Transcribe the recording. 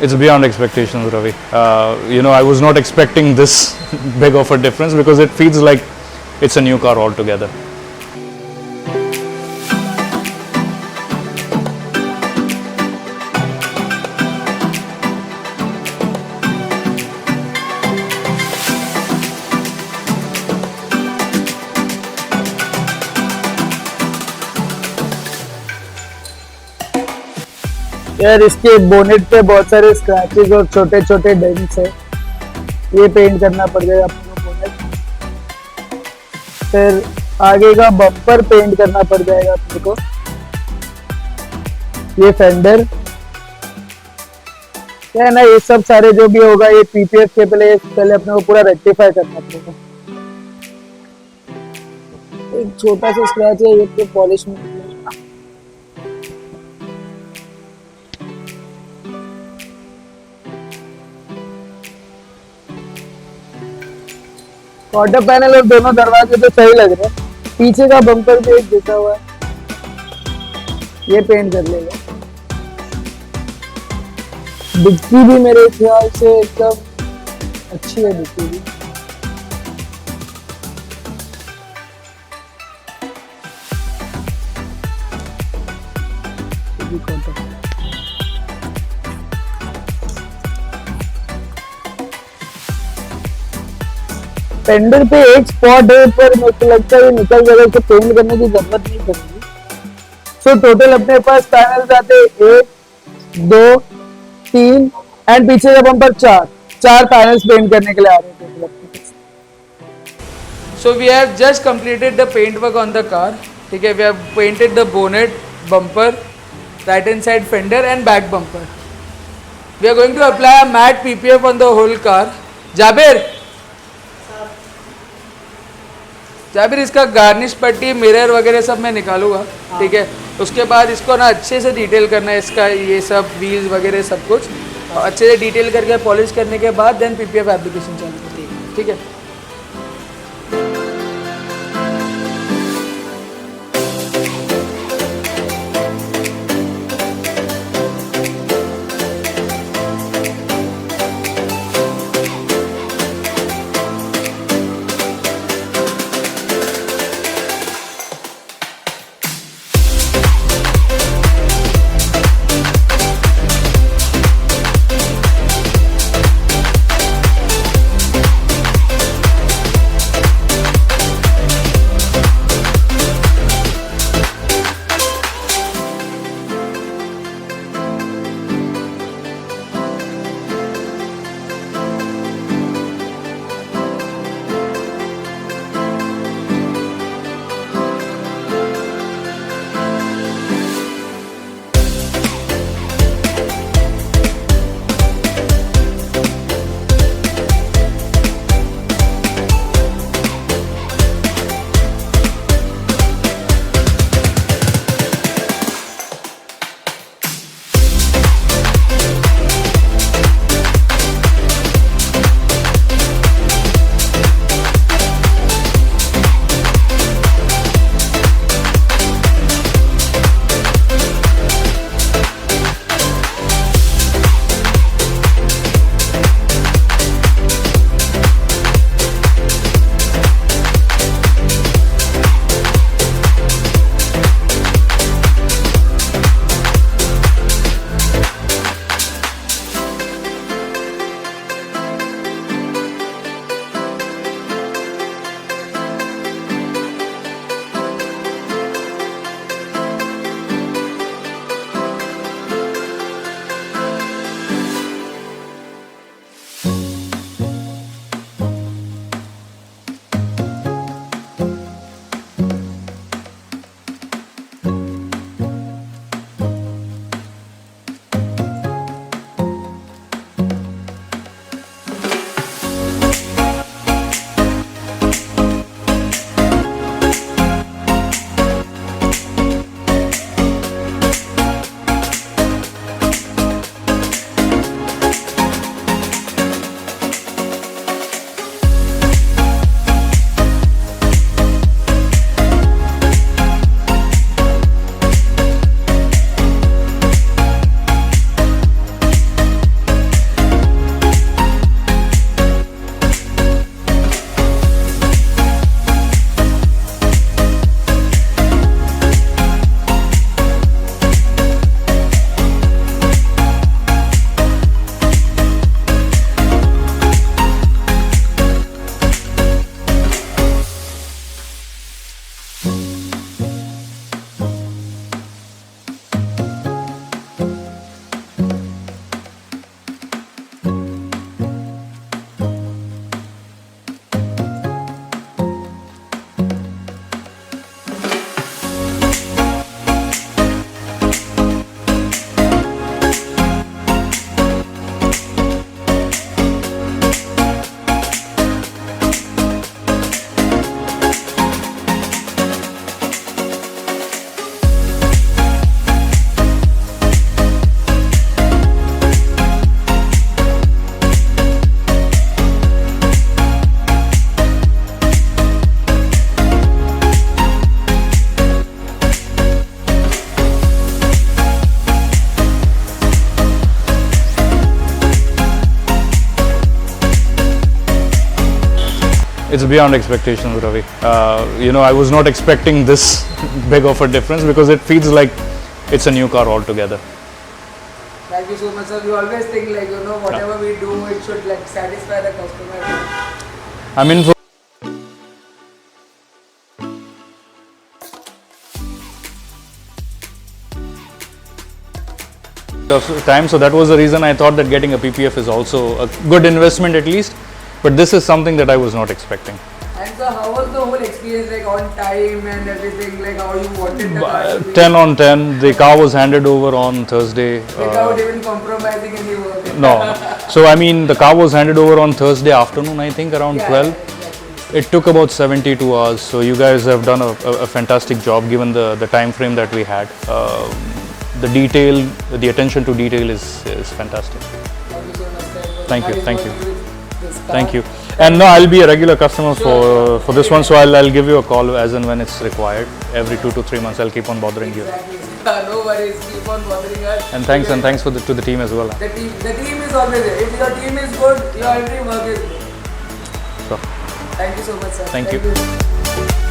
It's beyond expectations, Ravi. I was not expecting this big of a difference because it feels like it's a new car altogether. यार इसके bonnet पे बहुत सारे scratches और छोटे छोटे डेंट्स है, ये पेंट करना पड़ जाएगा अपने को बोनेट। फिर आगे का बम्पर पेंट करना पड़ जाएगा अपने को। ये फेंडर क्या है ना, ये सब सारे जो भी होगा ये पीपीएफ के पहले अपने को पूरा रेक्टिफाई करना पड़ेगा। एक छोटा सा स्क्रैच है, ये तो पॉलिश में क्वार्टर पैनल और दोनों दरवाजे तो सही लग रहे हैं। पीछे का बम्पर भी एक दिखा हुआ है, ये पेंट कर लेगा। डिक्की भी मेरे ख्याल से एकदम अच्छी है, डिक्की भी। फेंडर पे एक स्पॉट है पर मेरे को लगता है निकल जाएगा, तो पेंट करने की जरूरत नहीं पड़ेगी। सो टोटल अपने पास पैनल्स आते हैं 1 2 3 एंड पीछे का बम्पर 4 पैनल्स पेंट करने के लिए आ रहे हैं। So we have just completed the paint work on the car. ठीक है, we have painted the bonnet, bumper, right hand side fender and back bumper. We are going to apply a matte PPF on the whole car. Jabir इसका garnish पट्टी, mirror वगैरह सब मैं निकालूंगा। ठीक है, उसके बाद इसको ना अच्छे से डिटेल करना है, इसका ये सब व्हील्स वगैरह सब कुछ अच्छे से डिटेल करके पॉलिश करने के बाद देन पीपीएफ एप्लीकेशन चालू करती है। ठीक है, It's beyond expectations, Ravi. I was not expecting this big of a difference because it feels like it's a new car altogether. Thank you so much, sir. We always think like, whatever we do, it should like satisfy the customer. I mean, for time, so that was the reason I thought that getting a PPF is also a good investment at least. But this is something that I was not expecting. And so how was the whole experience, like on time and everything, like how you wanted the car to be? 10 on 10. The car was handed over on Thursday. Without even compromising any work. No. So I mean, the car was handed over on Thursday afternoon, I think around Yeah, 12. exactly. It took about 72 hours. So you guys have done a fantastic job given the time frame that we had. The detail, the attention to detail is fantastic. Thank you so much, sir. It was Thank you, nice thank you. working with this car. Thank you. And no, I'll be a regular customer for this one, so I'll give you a call as and when it's required. Every 2 to 3 months, I'll keep on bothering you. Exactly. No worries. Keep on bothering us. And thanks to the team as well. The team is always there. If your team is good, your every work is good. Sure. Thank you so much, sir. Thank you.